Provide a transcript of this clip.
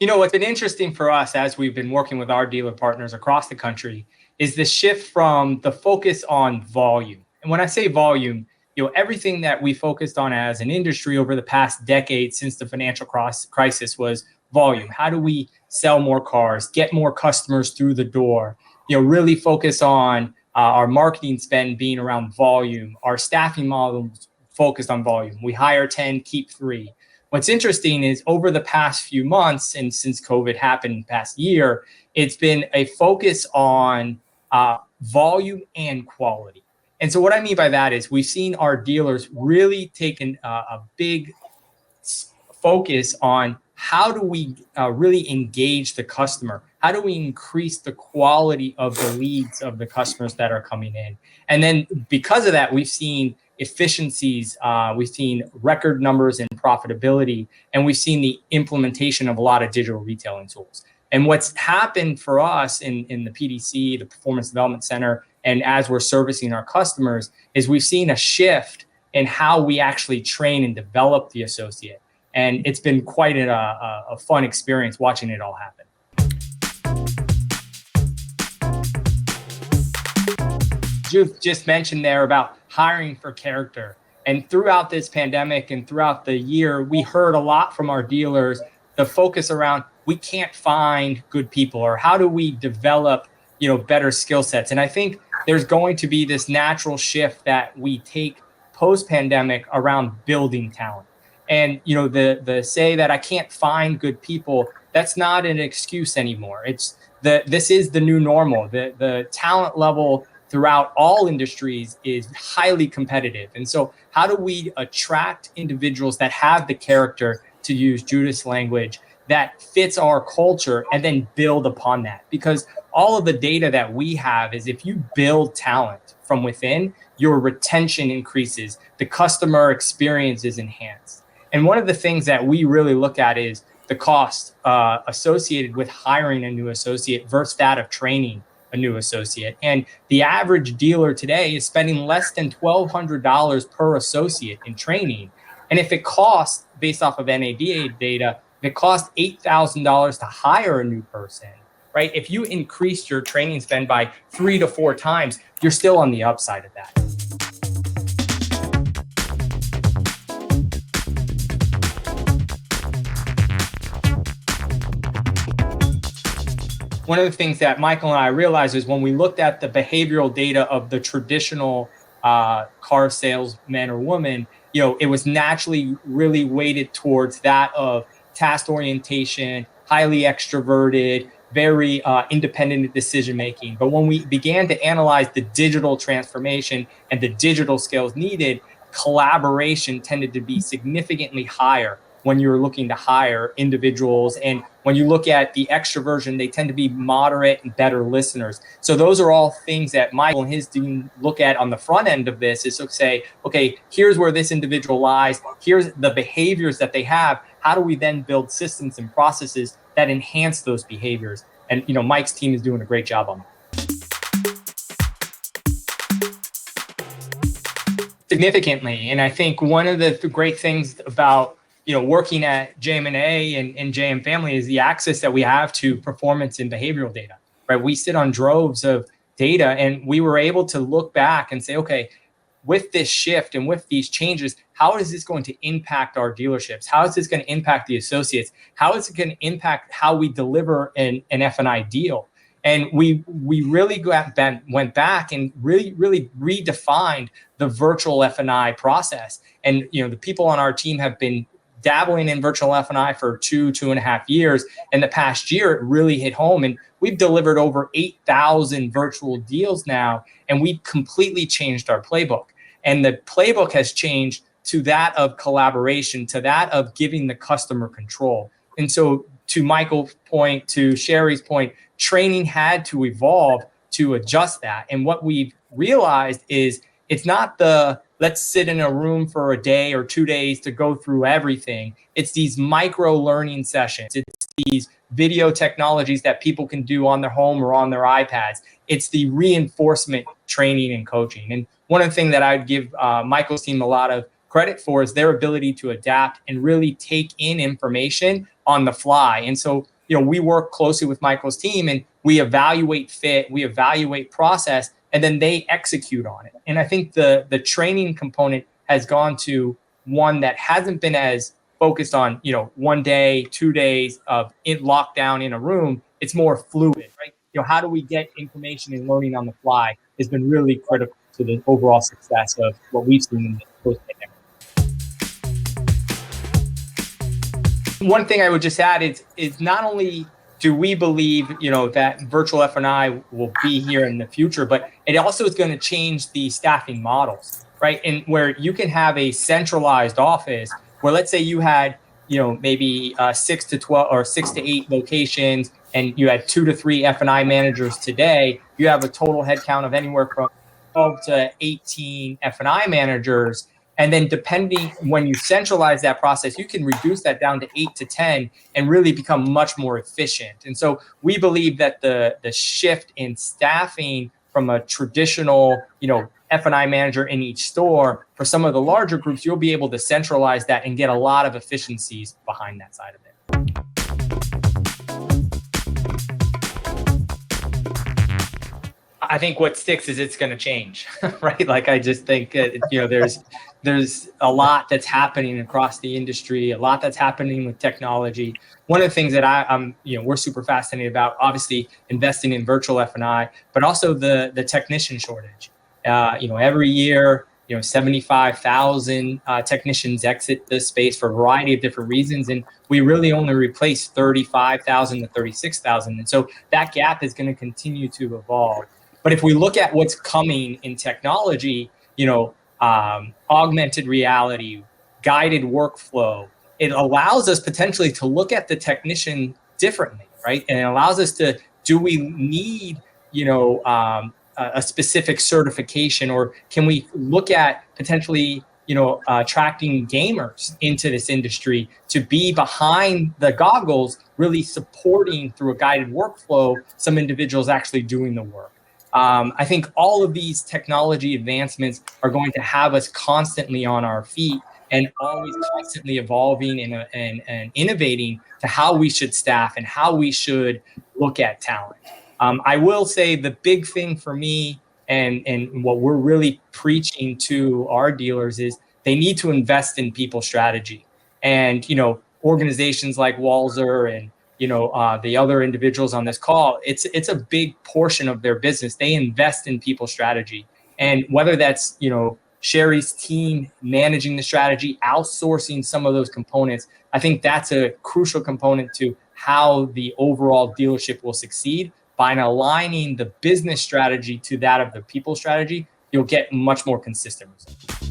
What's been interesting for us as we've been working with our dealer partners across the country is the shift from the focus on volume. And when I say volume, everything that we focused on as an industry over the past decade since the financial crisis was volume. How do we sell more cars, get more customers through the door, really focus on our marketing spend being around volume, our staffing models focused on volume. We hire 10, keep 3. What's interesting is over the past few months, and since COVID happened past year, it's been a focus on volume and quality. And so what I mean by that is we've seen our dealers really taking a big focus on how do we really engage the customer? How do we increase the quality of the leads of the customers that are coming in? And then because of that, we've seen efficiencies, we've seen record numbers in profitability, and we've seen the implementation of a lot of digital retailing tools. And what's happened for us in the PDC, the Performance Development Center, and as we're servicing our customers, is we've seen a shift in how we actually train and develop the associate. And it's been quite a fun experience watching it all happen. You just mentioned there about hiring for character. And throughout this pandemic and throughout the year, we heard a lot from our dealers, the focus around we can't find good people, or how do we develop, better skill sets. And I think there's going to be this natural shift that we take post-pandemic around building talent. And, the say that I can't find good people, that's not an excuse anymore. This is the new normal. The talent level throughout all industries is highly competitive. And so how do we attract individuals that have the character, to use Judith's language, that fits our culture, and then build upon that? Because all of the data that we have is if you build talent from within, your retention increases, the customer experience is enhanced. And one of the things that we really look at is the cost associated with hiring a new associate versus that of training a new associate. And the average dealer today is spending less than $1,200 per associate in training. And if it costs, based off of NADA data, if it costs $8,000 to hire a new person, right? If you increase your training spend by 3 to 4 times, you're still on the upside of that. One of the things that Michael and I realized is when we looked at the behavioral data of the traditional car salesman or woman, it was naturally really weighted towards that of task orientation, highly extroverted, very independent decision-making. But when we began to analyze the digital transformation and the digital skills needed, collaboration tended to be significantly higher when you're looking to hire individuals. And when you look at the extroversion, they tend to be moderate and better listeners. So those are all things that Michael and his team look at on the front end of this, is to say, okay, here's where this individual lies. Here's the behaviors that they have. How do we then build systems and processes that enhance those behaviors? And, Mike's team is doing a great job on that. Significantly. And I think one of the great things about working at JM&A and JM Family is the access that we have to performance and behavioral data, right? We sit on droves of data, and we were able to look back and say, okay, with this shift and with these changes, how is this going to impact our dealerships? How is this going to impact the associates? How is it going to impact how we deliver an F&I deal? And we really went back and really redefined the virtual F&I process. And the people on our team have been dabbling in virtual F&I for 2.5 years. In the past year, it really hit home, and we've delivered over 8,000 virtual deals now, and we've completely changed our playbook. And the playbook has changed to that of collaboration, to that of giving the customer control. And so to Michael's point, to Sherry's point, training had to evolve to adjust that. And what we've realized is it's not the let's sit in a room for a day or 2 days to go through everything. It's these micro learning sessions. It's these video technologies that people can do on their home or on their iPads. It's the reinforcement training and coaching. And one of the things that I'd give Michael's team a lot of credit for is their ability to adapt and really take in information on the fly. And so we work closely with Michael's team and we evaluate fit, we evaluate process, and then they execute on it. And I think the training component has gone to one that hasn't been as focused on, 1 day, 2 days of lockdown in a room. It's more fluid, right? How do we get information and learning on the fly has been really critical to the overall success of what we've seen in the post-pandemic. One thing I would just add is not only do we believe, that virtual F&I will be here in the future, but it also is going to change the staffing models, right? And where you can have a centralized office where, let's say you had, maybe 6 to 12 or 6 to 8 locations, and you had 2 to 3 F&I managers today. You have a total headcount of anywhere from 12 to 18 F&I managers. And then depending when you centralize that process, you can reduce that down to 8 to 10 and really become much more efficient. And so we believe that the shift in staffing from a traditional, F&I manager in each store, for some of the larger groups, you'll be able to centralize that and get a lot of efficiencies behind that side of it. I think what sticks is it's going to change, right? Like, I just think, there's a lot that's happening across the industry, a lot that's happening with technology. One of the things that we're super fascinated about, obviously investing in virtual F&I, but also the technician shortage. Every year, 75,000 technicians exit the space for a variety of different reasons. And we really only replace 35,000 to 36,000. And so that gap is going to continue to evolve. But if we look at what's coming in technology, augmented reality, guided workflow, it allows us potentially to look at the technician differently, right? And it allows us to, do we need, a specific certification, or can we look at potentially, attracting gamers into this industry to be behind the goggles, really supporting through a guided workflow some individuals actually doing the work. I think all of these technology advancements are going to have us constantly on our feet and always constantly evolving and innovating to how we should staff and how we should look at talent. I will say the big thing for me and what we're really preaching to our dealers is they need to invest in people strategy. And, organizations like Walzer and the other individuals on this call, it's a big portion of their business. They invest in people strategy. And whether that's, Sherry's team managing the strategy, outsourcing some of those components, I think that's a crucial component to how the overall dealership will succeed. By aligning the business strategy to that of the people strategy, you'll get much more consistent results.